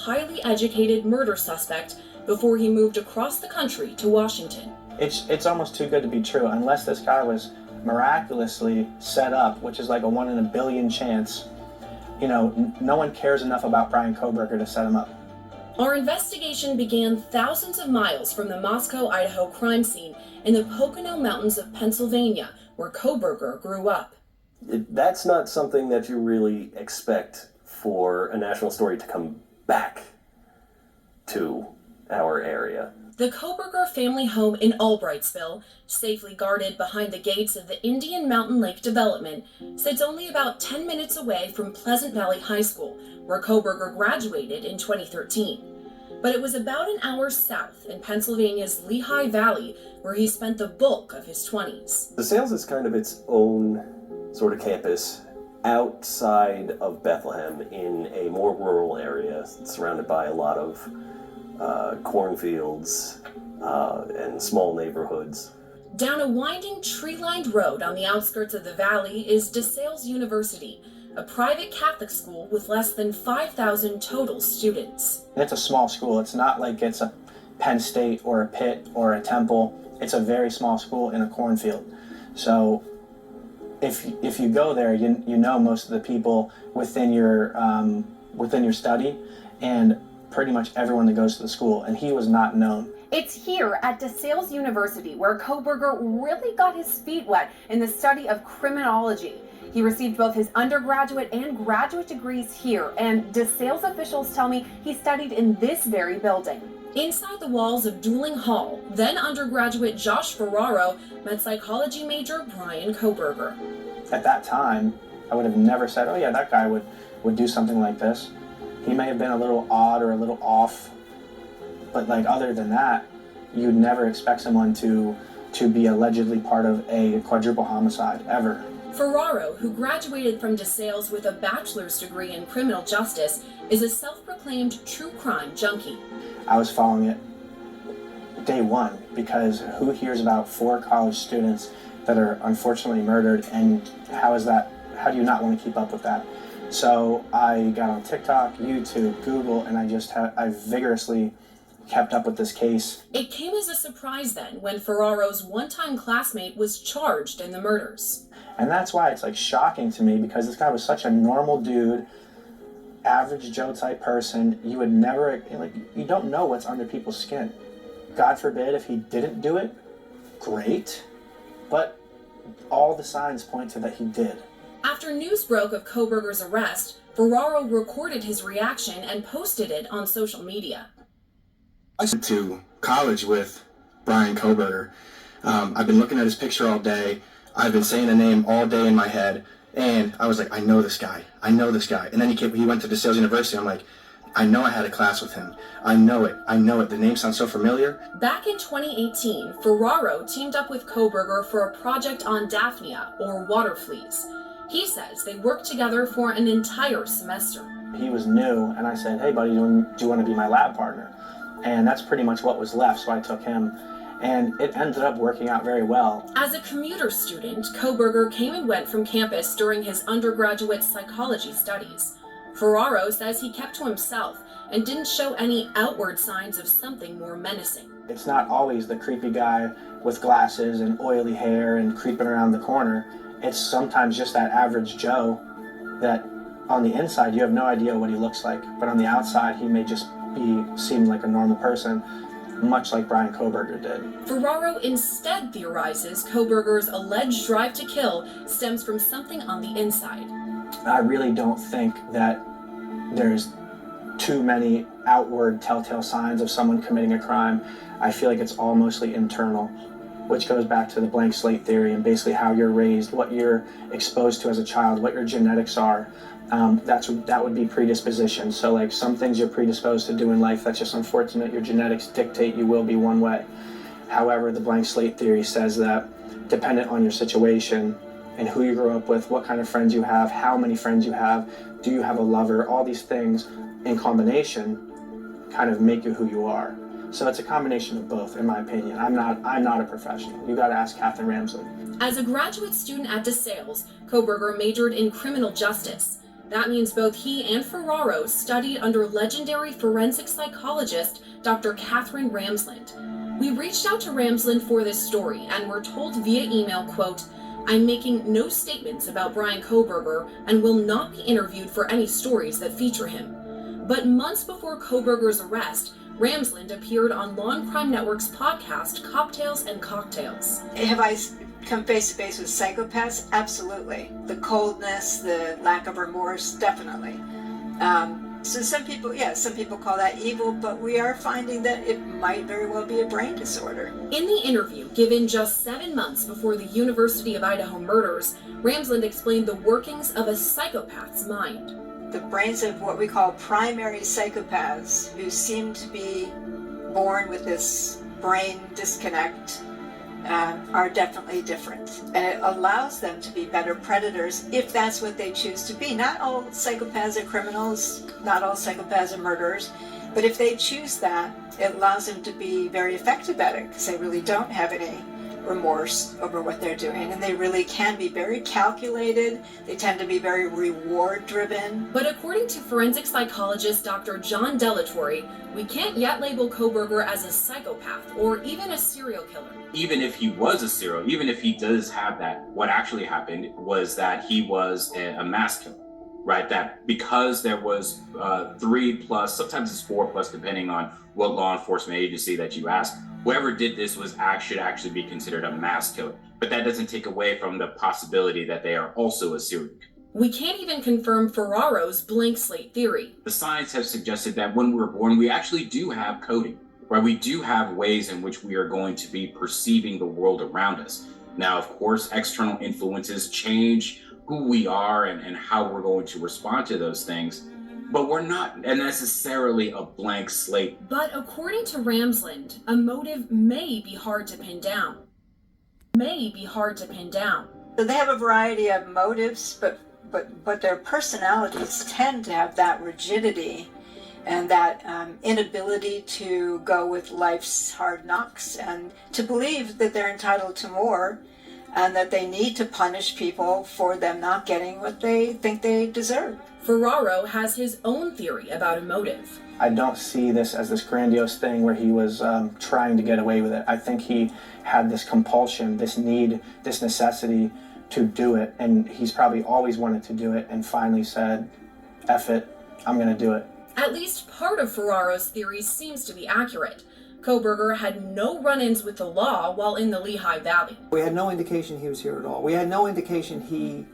highly educated murder suspect before he moved across the country to Washington. It's almost too good to be true, unless this guy was miraculously set up, which is like a 1 in a billion chance. You know, no one cares enough about Bryan Kohberger to set him up. Our investigation began thousands of miles from the Moscow, Idaho crime scene in the Pocono Mountains of Pennsylvania, where Kohberger grew up. That's not something that you really expect for a national story to come back to our area. The Kohberger family home in Albrightsville, safely guarded behind the gates of the Indian Mountain Lake development, sits only about 10 minutes away from Pleasant Valley High School, where Kohberger graduated in 2013. But it was about an hour south in Pennsylvania's Lehigh Valley, where he spent the bulk of his 20s. DeSales is kind of its own sort of campus outside of Bethlehem in a more rural area, surrounded by a lot of cornfields and small neighborhoods. Down a winding tree-lined road on the outskirts of the valley is DeSales University, a private Catholic school with less than 5,000 total students. It's a small school. It's not like it's a Penn State or a Pitt or a Temple. It's a very small school in a cornfield. So if you go there, you know most of the people within your study and pretty much everyone that goes to the school, and he was not known. It's here at DeSales University where Kohberger really got his feet wet in the study of criminology. He received both his undergraduate and graduate degrees here, and DeSales officials tell me he studied in this very building. Inside the walls of Dueling Hall, then undergraduate Josh Ferraro met psychology major Bryan Kohberger. At that time, I would have never said, oh yeah, that guy would do something like this. He may have been a little odd or a little off, but like other than that, you'd never expect someone to be allegedly part of a quadruple homicide, ever. Ferraro, who graduated from DeSales with a bachelor's degree in criminal justice, is a self-proclaimed true crime junkie. I was following it day one because who hears about 4 college students that are unfortunately murdered, and how do you not want to keep up with that? So I got on TikTok, YouTube, Google, and I vigorously kept up with this case. It came as a surprise then when Ferraro's one-time classmate was charged in the murders. And that's why it's like shocking to me, because this guy was such a normal dude, average Joe type person. You would never, you don't know what's under people's skin. God forbid if he didn't do it, great, but all the signs point to that he did. After news broke of Kohberger's arrest, Ferraro recorded his reaction and posted it on social media. I went to college with Bryan Kohberger. I've been looking at his picture all day. I've been saying the name all day in my head, and I was like, I know this guy. I know this guy. And then he went to DeSales University. I'm like, I know I had a class with him. I know it. The name sounds so familiar. Back in 2018, Ferraro teamed up with Kohberger for a project on Daphnia, or water fleas. He says they worked together for an entire semester. He was new, and I said, hey buddy, do you want to be my lab partner? And that's pretty much what was left, so I took him. And it ended up working out very well. As a commuter student, Kohberger came and went from campus during his undergraduate psychology studies. Ferraro says he kept to himself and didn't show any outward signs of something more menacing. It's not always the creepy guy with glasses and oily hair and creeping around the corner. It's sometimes just that average Joe that on the inside you have no idea what he looks like, but on the outside he may just seem like a normal person, much like Bryan Kohberger did. Ferraro instead theorizes Kohberger's alleged drive to kill stems from something on the inside. I really don't think that there's too many outward telltale signs of someone committing a crime. I feel like it's all mostly internal, which goes back to the blank slate theory and basically how you're raised, what you're exposed to as a child, what your genetics are. That would be predisposition. So like some things you're predisposed to do in life, that's just unfortunate. Your genetics dictate you will be one way. However, the blank slate theory says that dependent on your situation and who you grew up with, what kind of friends you have, how many friends you have, do you have a lover, all these things in combination kind of make you who you are. So it's a combination of both, in my opinion. I'm not a professional. You got to ask Catherine Ramsey. As a graduate student at DeSales, Kohberger majored in criminal justice. That means both he and Ferraro studied under legendary forensic psychologist Dr. Catherine Ramsland. We reached out to Ramsland for this story and were told via email, quote, "I'm making no statements about Bryan Kohberger and will not be interviewed for any stories that feature him." But months before Kohberger's arrest, Ramsland appeared on Law and Crime Network's podcast, Cocktails and Cocktails. Have I come face to face with psychopaths? Absolutely. The coldness, the lack of remorse, definitely. So some people call that evil, but we are finding that it might very well be a brain disorder. In the interview given just 7 months before the University of Idaho murders, Ramsland explained the workings of a psychopath's mind. The brains of what we call primary psychopaths, who seem to be born with this brain disconnect, are definitely different. And it allows them to be better predators if that's what they choose to be. Not all psychopaths are criminals, not all psychopaths are murderers, but if they choose that, it allows them to be very effective at it because they really don't have any remorse over what they're doing, and they really can be very calculated. They tend to be very reward driven. But according to forensic psychologist Dr. John Delatorre, we can't yet label Kohberger as a psychopath or even a serial killer. Even if he was a serial, even if he does have that, what actually happened was that he was a mass killer, right? That because there was 3+, sometimes it's 4+, depending on what law enforcement agency that you ask, whoever did this should actually be considered a mass killer. But that doesn't take away from the possibility that they are also a serial killer. We can't even confirm Ferraro's blank slate theory. The science has suggested that when we're born, we actually do have coding, right? We do have ways in which we are going to be perceiving the world around us. Now, of course, external influences change who we are and how we're going to respond to those things. But we're not necessarily a blank slate. But according to Ramsland, a motive may be hard to pin down. So they have a variety of motives, but their personalities tend to have that rigidity and that inability to go with life's hard knocks and to believe that they're entitled to more and that they need to punish people for them not getting what they think they deserve. Ferraro has his own theory about a motive. I don't see this as this grandiose thing where he was trying to get away with it. I think he had this compulsion, this need, this necessity to do it, and he's probably always wanted to do it and finally said, F it, I'm going to do it. At least part of Ferraro's theory seems to be accurate. Kohberger had no run-ins with the law while in the Lehigh Valley. We had no indication he was here at all. We had no indication he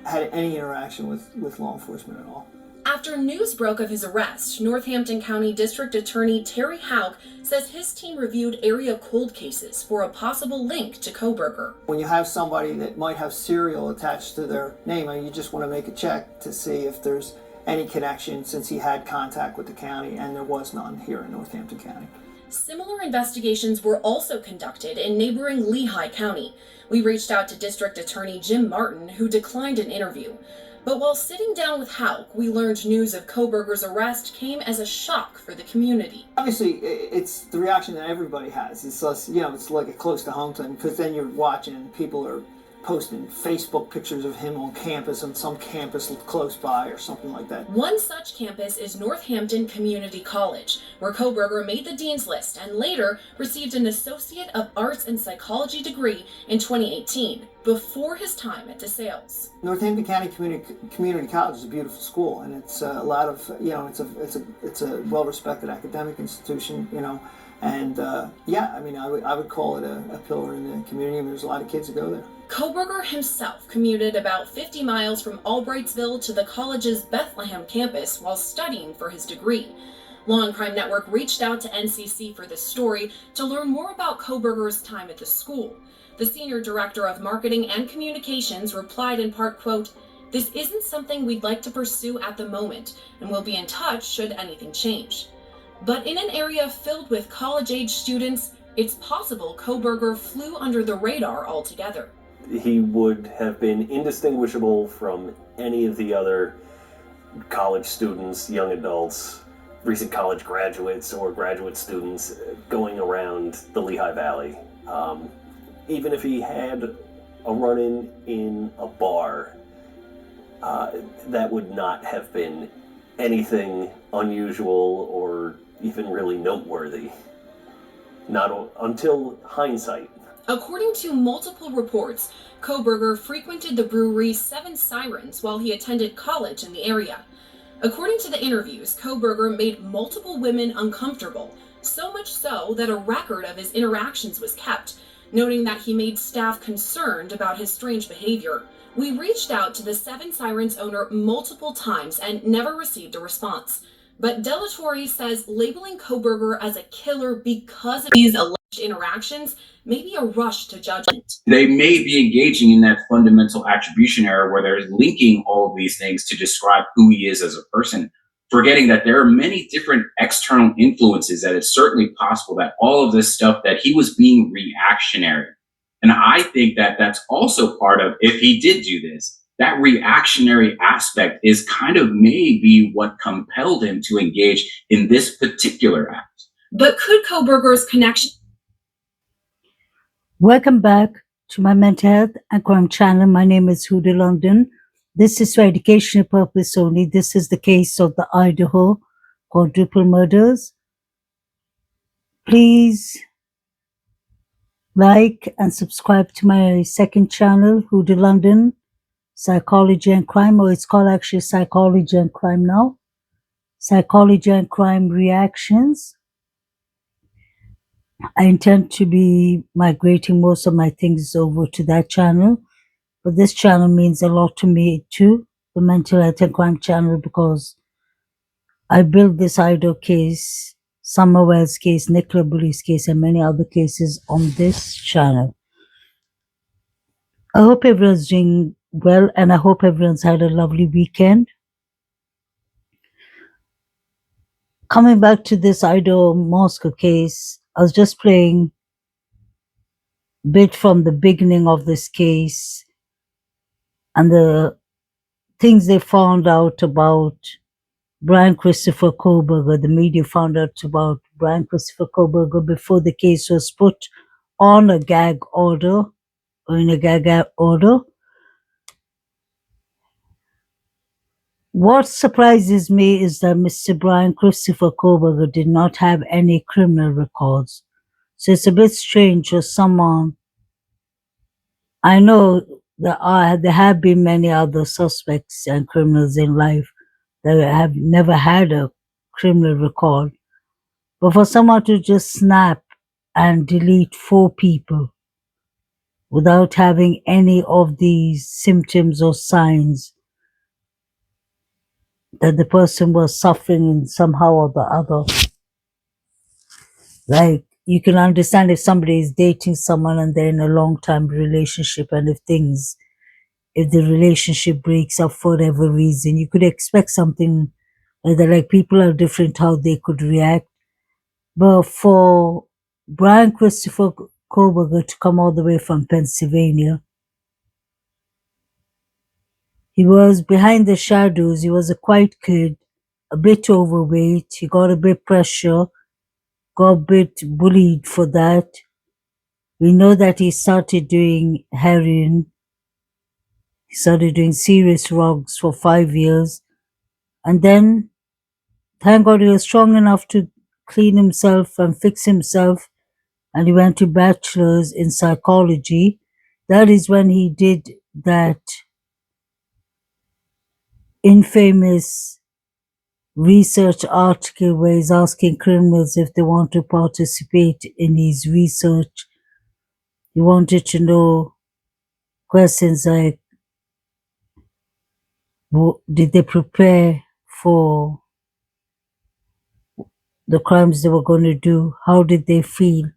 had any interaction with law enforcement at all. After news broke of his arrest, Northampton County District Attorney Terry Houck says his team reviewed area cold cases for a possible link to Kohberger. When you have somebody that might have serial attached to their name, you just want to make a check to see if there's any connection, since he had contact with the county, and there was none here in Northampton County. Similar investigations were also conducted in neighboring Lehigh County. We reached out to District Attorney Jim Martin, who declined an interview. But while sitting down with Houck, we learned news of Kohberger's arrest came as a shock for the community. Obviously, it's the reaction that everybody has. It's less, it's like a close to home thing, because then you're watching and people are posting Facebook pictures of him on campus, on some campus close by or something like that. One such campus is Northampton Community College, where Kohberger made the dean's list and later received an Associate of Arts in Psychology degree in 2018, before his time at DeSales. Northampton County Community College is a beautiful school, and it's a lot of, it's a well-respected academic institution, and I would call it a pillar in the community, and there's a lot of kids that go there. Kohberger himself commuted about 50 miles from Albrightsville to the college's Bethlehem campus while studying for his degree. Law and Crime Network reached out to NCC for this story to learn more about Kohberger's time at the school. The senior director of marketing and communications replied in part, quote, "This isn't something we'd like to pursue at the moment, and we'll be in touch should anything change." But in an area filled with college-age students, it's possible Kohberger flew under the radar altogether. He would have been indistinguishable from any of the other college students, young adults, recent college graduates, or graduate students going around the Lehigh Valley. Even if he had a run-in a bar, that would not have been anything unusual or even really noteworthy. Not until hindsight. According to multiple reports, Koberger frequented the brewery Seven Sirens while he attended college in the area. According to the interviews, Koberger made multiple women uncomfortable, so much so that a record of his interactions was kept, noting that he made staff concerned about his strange behavior. We reached out to the Seven Sirens owner multiple times and never received a response. But Delatorre says labeling Koberger as a killer because of these alleged interactions may be a rush to judgment. They may be engaging in that fundamental attribution error where they're linking all of these things to describe who he is as a person, forgetting that there are many different external influences, that it's certainly possible that all of this stuff, that he was being reactionary. And I think that that's also part of, if he did do this, that reactionary aspect is kind of maybe what compelled him to engage in this particular act. But could Koberger's connection... Welcome back to my mental health and crime channel. My name is Huda London. This is for educational purpose only. This is the case of the Idaho quadruple murders. Please like and subscribe to my second channel, Huda London, Psychology and Crime, or it's called actually Psychology and Crime now. Psychology and Crime Reactions. I intend to be migrating most of my things over to that channel, but this channel means a lot to me too, the Mental Health and Crime channel, because I built this Idaho case, Summer Wells case, Nicola Bully's case, and many other cases on this channel. I hope everyone's doing well, and I hope everyone's had a lovely weekend. Coming back to this Idaho Moscow case, I was just playing a bit from the beginning of this case and the things they found out about Brian Christopher Koberger. The media found out about Brian Christopher Koberger before the case was put on a gag order, or in a gag order. What surprises me is that Mr. Brian Christopher Koberger did not have any criminal records. So it's a bit strange for someone. I know there have been many other suspects and criminals in life that have never had a criminal record. But for someone to just snap and delete 4 people without having any of these symptoms or signs that the person was suffering in somehow or the other. Like, you can understand if somebody is dating someone and they're in a long-term relationship, and if the relationship breaks up for whatever reason, you could expect something like that. Like, people are different how they could react. But for Brian Christopher Koberger to come all the way from Pennsylvania, he was behind the shadows. He was a quiet kid, a bit overweight. He got a bit pressure, got a bit bullied for that. We know that he started doing heroin. He started doing serious drugs for 5 years. And then, thank God, he was strong enough to clean himself and fix himself. And he went to bachelor's in psychology. That is when he did that infamous research article where he's asking criminals if they want to participate in his research. He wanted to know questions like, did they prepare for the crimes they were going to do? How did they feel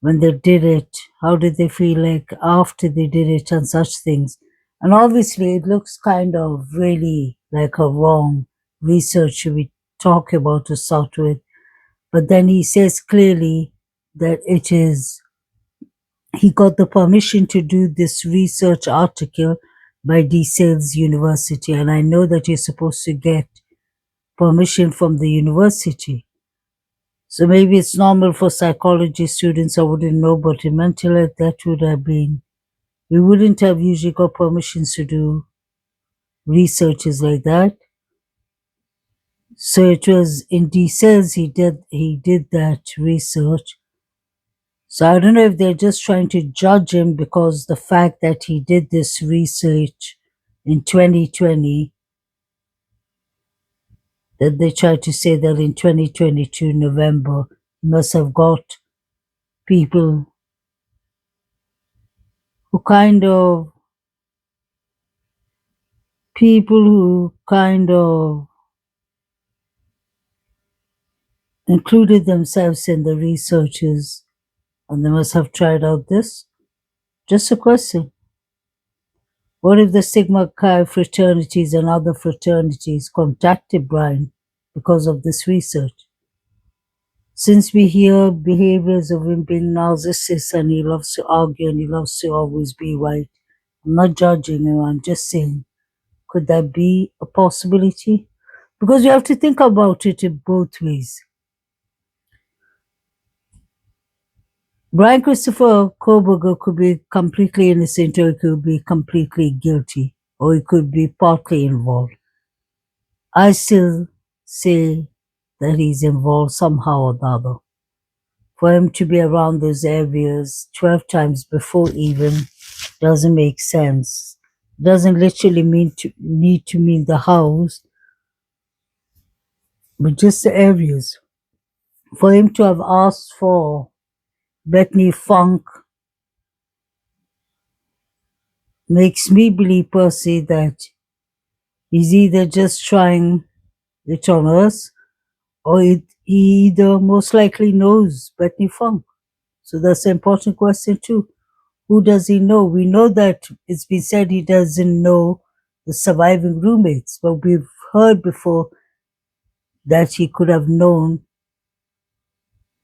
when they did it? How did they feel like after they did it, and such things? And obviously it looks kind of really like a wrong research we talk about to start with. But then he says clearly that he got the permission to do this research article by DeSales University. And I know that you're supposed to get permission from the university. So maybe it's normal for psychology students, I wouldn't know, but in mental health, that would have been, we wouldn't have usually got permissions to do researches like that. So it was in DCELS he did that research. So I don't know if they're just trying to judge him because the fact that he did this research in 2020, that they tried to say that in 2022 November he must have got people who kind of included themselves in the researches, and they must have tried out this. Just a question. What if the Sigma Chi fraternities and other fraternities contacted Brian because of this research? Since we hear behaviors of him being narcissist and he loves to argue and he loves to always be right, I'm not judging him, I'm just saying, could that be a possibility? Because you have to think about it in both ways. Brian Christopher Koberger could be completely innocent or he could be completely guilty or he could be partly involved. I still say that he's involved somehow or the other. For him to be around those areas 12 times before even doesn't make sense. Doesn't literally need to mean the house, but just the areas. For him to have asked for Bethany Funk makes me believe, Percy, that he's either just trying it on us or he either most likely knows Bethany Funk. So that's an important question too. Who does he know? We know that it's been said he doesn't know the surviving roommates, but we've heard before that he could have known.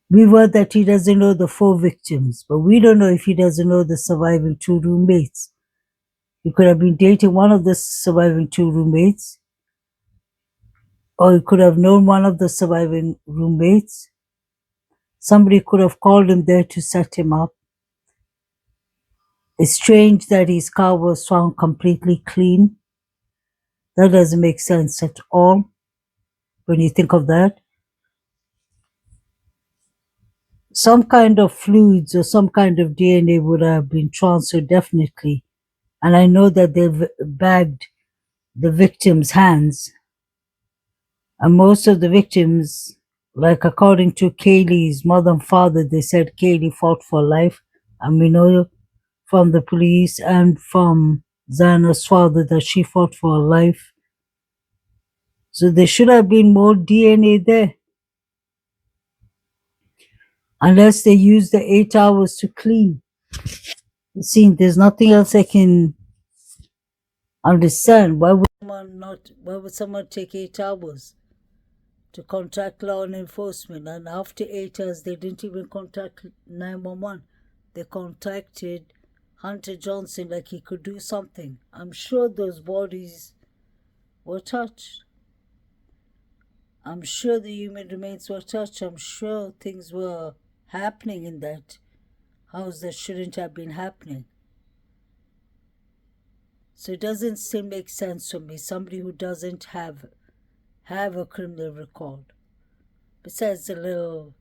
We've heard that he doesn't know the 4 victims, but we don't know if he doesn't know the surviving 2 roommates. He could have been dating one of the surviving 2 roommates, or he could have known one of the surviving roommates. Somebody could have called him there to set him up. It's strange that his car was found completely clean. That doesn't make sense at all when you think of that. Some kind of fluids or some kind of DNA would have been transferred definitely. And I know that they've bagged the victims' hands. And most of the victims, like according to Kaylee's mother and father, they said Kaylee fought for life. And we know from the police and from Zana's father that she fought for her life. So there should have been more DNA there. Unless they used the 8 hours to clean. See, there's nothing else I can understand. Why would someone take 8 hours to contact law enforcement, and after 8 hours they didn't even contact 911? They contacted Hunter Johnson like he could do something. I'm sure those bodies were touched. I'm sure the human remains were touched. I'm sure things were happening in that house that shouldn't have been happening. So it doesn't still make sense to me. Somebody who doesn't have a criminal record. Besides the little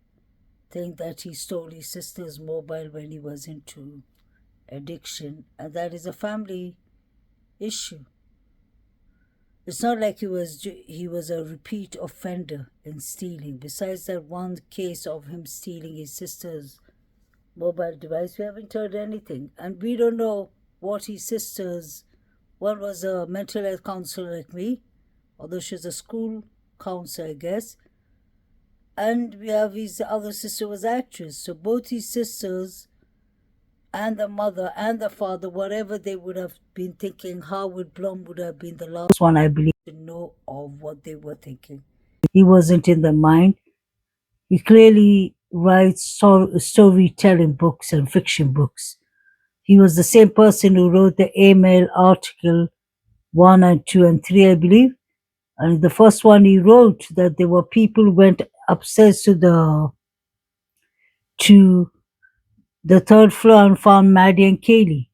thing that he stole his sister's mobile when he was into addiction, and that is a family issue. It's not like he was a repeat offender in stealing. Besides that one case of him stealing his sister's mobile device, we haven't heard anything. And we don't know what his sister's, one was a mental health counselor like me, although she's a school counselor, I guess. And we have his other sister was actress. So both his sisters and the mother and the father, whatever they would have been thinking, Howard Blum would have been the last one, I believe, to know of what they were thinking. He wasn't in their mind. He clearly writes storytelling books and fiction books. He was the same person who wrote the A-Mail article 1 and 2 and 3, I believe. And the first one he wrote that there were people who went upstairs to the 3rd floor and found Maddie and Kaylee.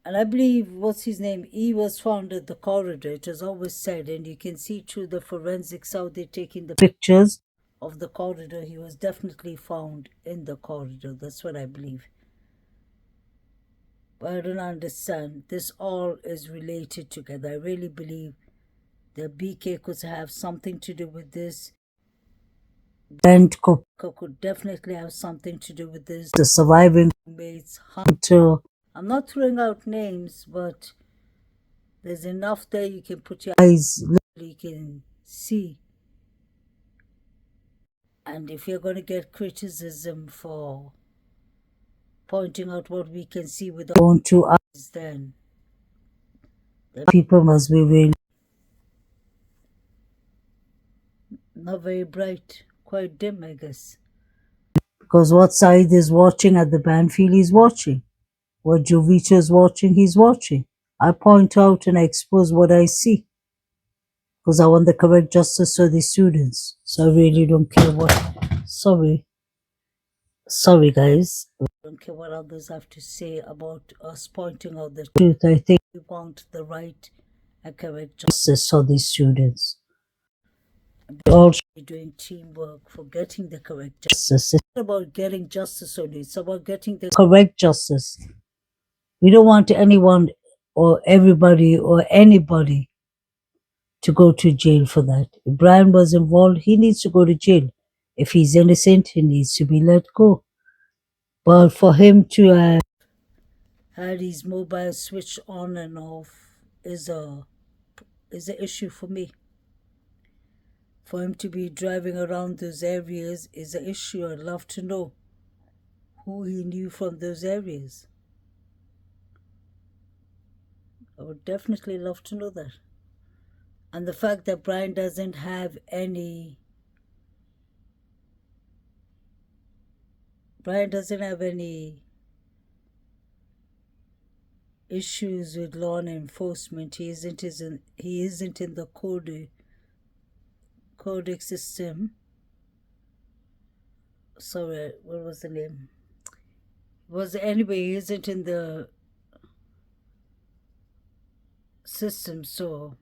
And I believe, what's his name? He was found at the corridor. It was always said, and you can see through the forensics how they're taking the pictures of the corridor. He was definitely found in the corridor. That's what I believe. But I don't understand. This all is related together. I really believe that BK could have something to do with this. Brent could definitely have something to do with this. The surviving roommates, Hunter. I'm not throwing out names, but there's enough there you can put your eyes, literally can see. And if you're going to get criticism for pointing out what we can see with our own two eyes, then the people must be really not very bright, quite dim, I guess. Because what side is watching at the Banfield, he's watching. What Jovita is watching, he's watching. I point out and I expose what I see. Because I want the correct justice for the students. So I really don't care what... Sorry guys. I don't care what others have to say about us pointing out the truth. I think we want the right and correct justice for these students. We all should be doing teamwork for getting the correct justice. It's not about getting justice only, it's about getting the correct justice. We don't want anyone or everybody or anybody to go to jail for that. If Brian was involved, he needs to go to jail. If he's innocent, he needs to be let go. But for him to have had his mobile switched on and off is an issue for me. For him to be driving around those areas is an issue. I'd love to know who he knew from those areas. I would definitely love to know that. And the fact that Brian doesn't have any issues with law enforcement. He isn't in the codex system. Sorry, what was the name? He isn't in the system, so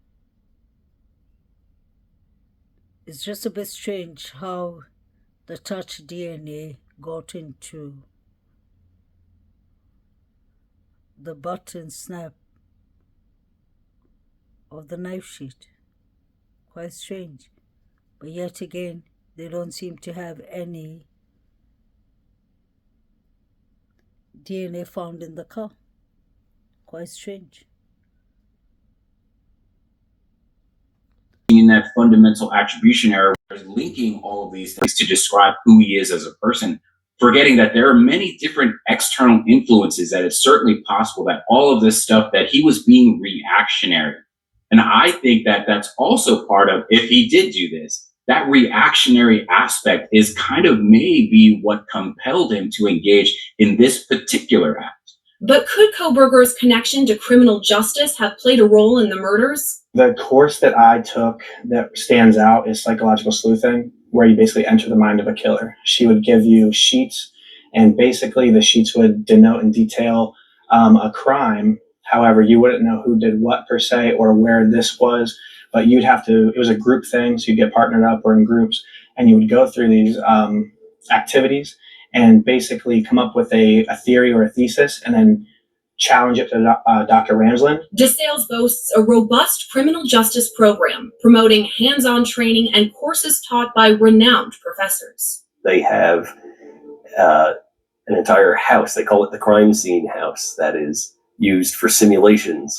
it's just a bit strange how the touch DNA got into the button snap of the knife sheet. Quite strange. But yet again, they don't seem to have any DNA found in the car. Quite strange. In that fundamental attribution error, where he's linking all of these things to describe who he is as a person, forgetting that there are many different external influences, that it's certainly possible that all of this stuff, that he was being reactionary. And I think that that's also part of, if he did do this, that reactionary aspect is kind of maybe what compelled him to engage in this particular act. But could Kohberger's connection to criminal justice have played a role in the murders? The course that I took that stands out is psychological sleuthing, where you basically enter the mind of a killer. She would give you sheets, and basically the sheets would denote and detail a crime. However, you wouldn't know who did what per se or where this was, but you'd have to, it was a group thing, so you'd get partnered up or in groups, and you would go through these activities and basically come up with a theory or a thesis and then challenge it to Dr. Ramsland. DeSales boasts a robust criminal justice program, promoting hands-on training and courses taught by renowned professors. They have an entire house, they call it the crime scene house, that is used for simulations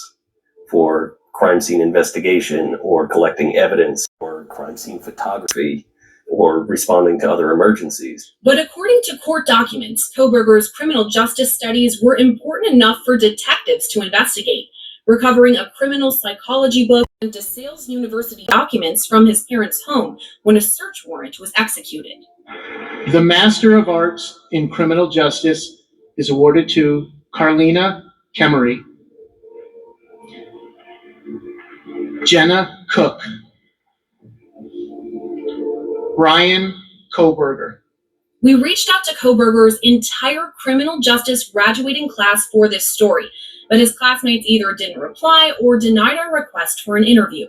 for crime scene investigation or collecting evidence or crime scene photography or responding to other emergencies. But according to court documents, Kohberger's criminal justice studies were important enough for detectives to investigate, recovering a criminal psychology book and DeSales University documents from his parents' home when a search warrant was executed. The Master of Arts in Criminal Justice is awarded to Carlina Kemery, Jenna Cook, Brian Kohberger. We reached out to Kohberger's entire criminal justice graduating class for this story, but his classmates either didn't reply or denied our request for an interview.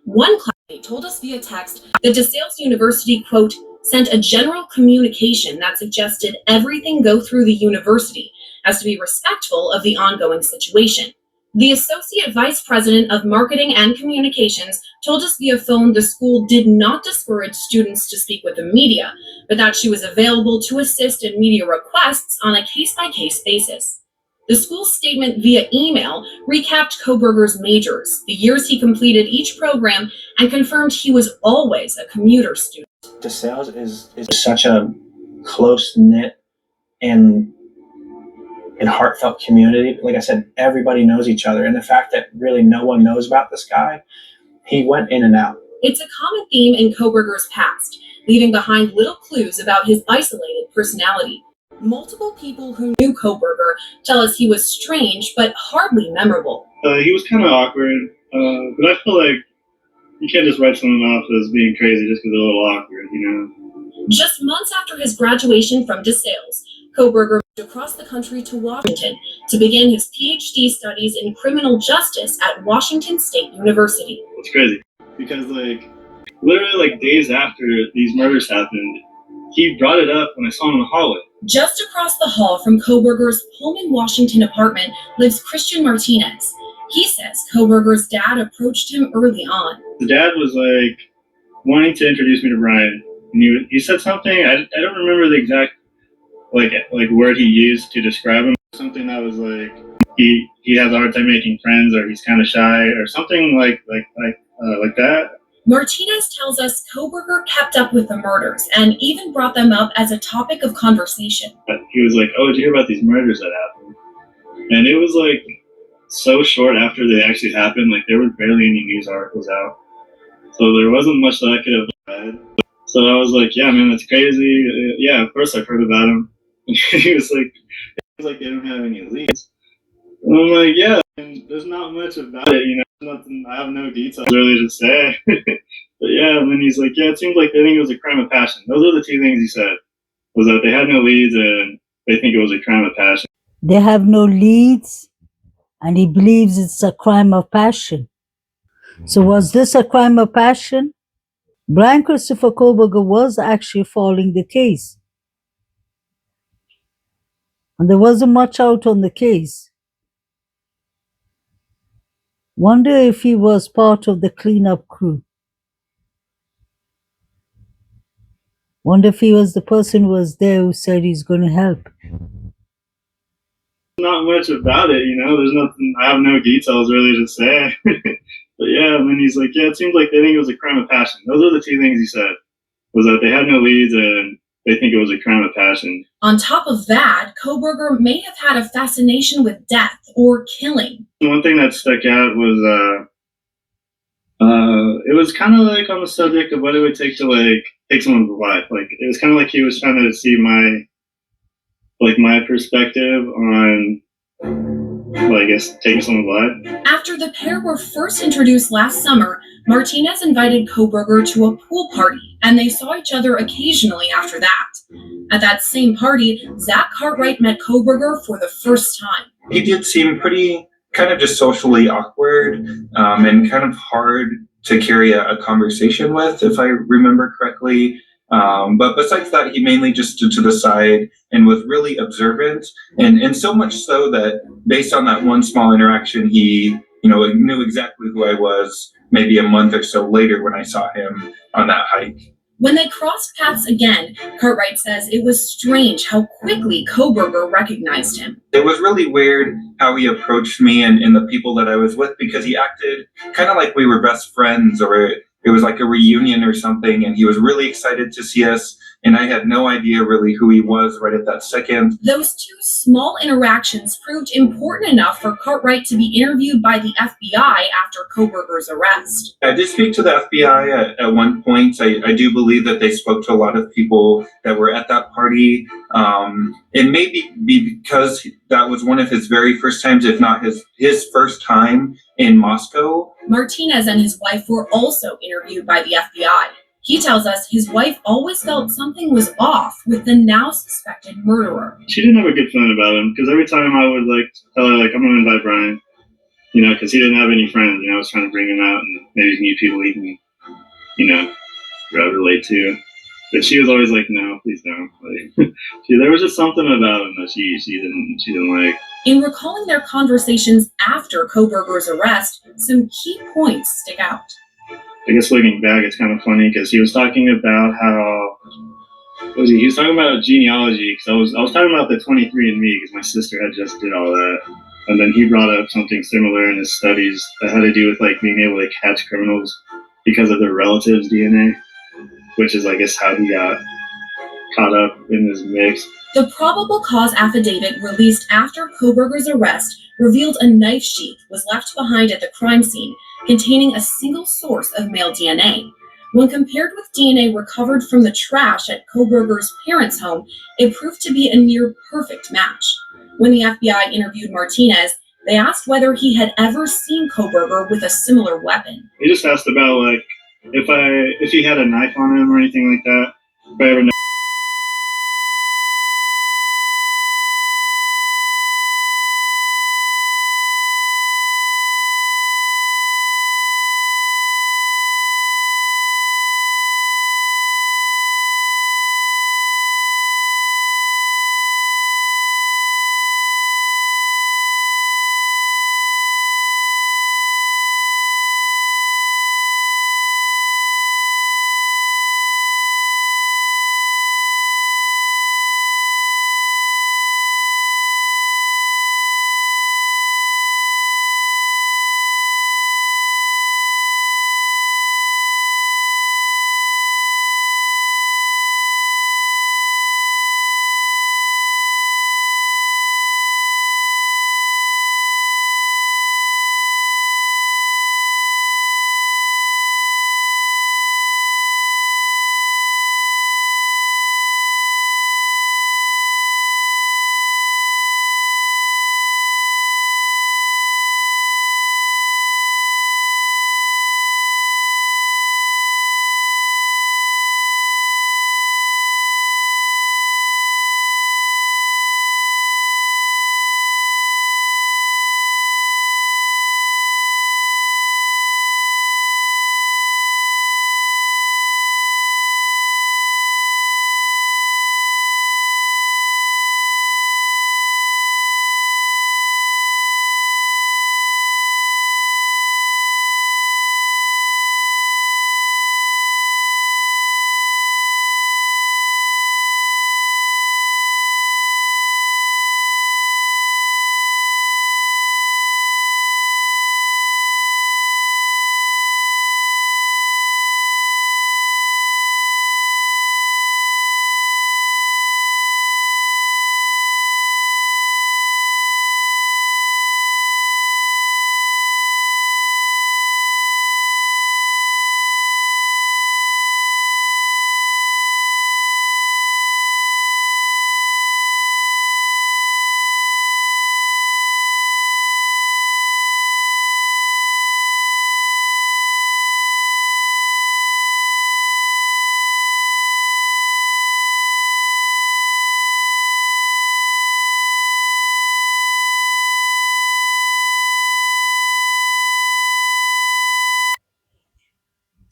One classmate told us via text that DeSales University, quote, sent a general communication that suggested everything go through the university as to be respectful of the ongoing situation. The Associate Vice President of Marketing and Communications told us via phone the school did not discourage students to speak with the media, but that she was available to assist in media requests on a case-by-case basis. The school's statement via email recapped Kohberger's majors, the years he completed each program, and confirmed he was always a commuter student. DeSales is such a close-knit and heartfelt community. Like I said, everybody knows each other. And the fact that really no one knows about this guy, he went in and out. It's a common theme in Kohberger's past, leaving behind little clues about his isolated personality. Multiple people who knew Kohberger tell us he was strange, but hardly memorable. He was kind of awkward, but I feel like you can't just write someone off as being crazy just because they're a little awkward, you know? Just months after his graduation from DeSales, Kohberger moved across the country to Washington to begin his PhD studies in criminal justice at Washington State University. It's crazy because, like, literally, like, days after these murders happened, he brought it up when I saw him in the hallway. Just across the hall from Kohberger's Pullman, Washington apartment lives Christian Martinez. He says Kohberger's dad approached him early on. The dad was, like, wanting to introduce me to Brian, and he said something, I don't remember the exact like word he used to describe him. Something that was like he has a hard time making friends, or he's kind of shy, or something like that. Martinez tells us Kohberger kept up with the murders and even brought them up as a topic of conversation. He was like, "Oh, did you hear about these murders that happened?" And it was like so short after they actually happened. Like there was barely any news articles out, so there wasn't much that I could have read. So I was like, "Yeah, man, that's crazy." Yeah, of course I've heard about him. He was like, they don't have any leads. And I'm like, yeah, and there's not much about it, you know, nothing, I have no details really to say. But yeah, and then he's like, yeah, it seems like they think it was a crime of passion. Those are the two things he said, was that they had no leads and they think it was a crime of passion. They have no leads, and he believes it's a crime of passion. So was this a crime of passion? Brian Christopher Kohberger was actually following the case. And there wasn't much out on the case. Wonder if he was part of the cleanup crew. Wonder if he was the person who was there who said he's going to help. Not much about it, you know, there's nothing, I have no details really to say. But yeah, and then he's like, yeah, it seems like they think it was a crime of passion. Those are the two things he said, was that they had no leads and they think it was a crime of passion. On top of that, Kohberger may have had a fascination with death or killing. One thing that stuck out was it was kind of like on the subject of what it would take to like take someone's life. Like it was kind of like he was trying to see my perspective on, well, I guess, taking someone's life. After the pair were first introduced last summer, Martinez invited Kohberger to a pool party, and they saw each other occasionally after that. At that same party, Zach Cartwright met Kohberger for the first time. He did seem pretty kind of just socially awkward and kind of hard to carry a conversation with, if I remember correctly. But besides that, he mainly just stood to the side and was really observant, and so much so that based on that one small interaction, he knew exactly who I was maybe a month or so later when I saw him on that hike. When they crossed paths again, Cartwright says it was strange how quickly Kohberger recognized him. It was really weird how he approached me and the people that I was with, because he acted kind of like we were best friends, or it was like a reunion or something, and he was really excited to see us, and I had no idea really who he was right at that second. Those two small interactions proved important enough for Cartwright to be interviewed by the FBI after Kohberger's arrest. I did speak to the FBI at one point. I do believe that they spoke to a lot of people that were at that party. It may be because that was one of his very first times, if not his first time in Moscow. Martinez and his wife were also interviewed by the FBI. He tells us his wife always felt something was off with the now suspected murderer. She didn't have a good feeling about him because every time I would like tell her like I'm gonna invite Brian, because he didn't have any friends, I was trying to bring him out and maybe meet people he can, relate to. But she was always like, no, please don't. Like, there was just something about him that she didn't like. In recalling their conversations after Koberger's arrest, some key points stick out. I guess looking back, it's kind of funny because he was talking about how he was talking about genealogy because I was talking about the 23andMe because my sister had just did all that, and then he brought up something similar in his studies that had to do with like being able to catch criminals because of their relatives' DNA, which is I guess how he got caught up in this mix. The probable cause affidavit released after Koberger's arrest revealed a knife sheath was left behind at the crime scene containing a single source of male DNA. When compared with DNA recovered from the trash at Koberger's parents' home, it proved to be a near perfect match. When the FBI interviewed Martinez, they asked whether he had ever seen Koberger with a similar weapon. He just asked about like if he had a knife on him or anything like that. If I ever know.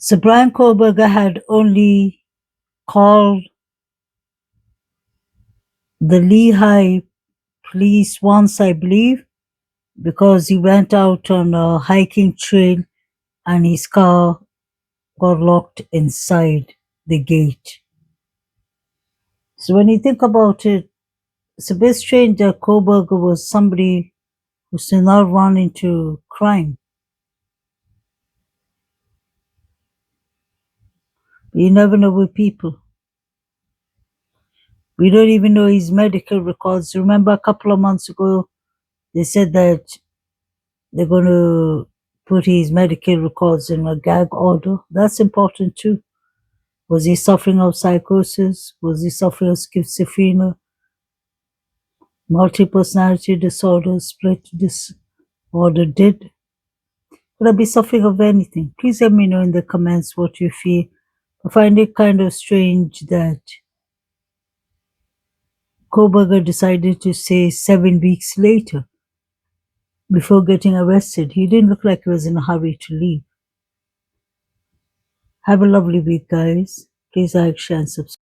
So Brian Koberger had only called the Lehigh police once, I believe, because he went out on a hiking trail and his car got locked inside the gate. So when you think about it, it's a bit strange that Koberger was somebody who's not run into crime. You never know with people. We don't even know his medical records. Remember a couple of months ago, they said that they're going to put his medical records in a gag order. That's important too. Was he suffering of psychosis? Was he suffering of schizophrenia? Multi-personality disorder, split disorder? Could I be suffering of anything? Please let me know in the comments what you feel. I find it kind of strange that Koberger decided to stay 7 weeks later before getting arrested. He didn't look like he was in a hurry to leave. Have a lovely week, guys. Please like, share, and subscribe.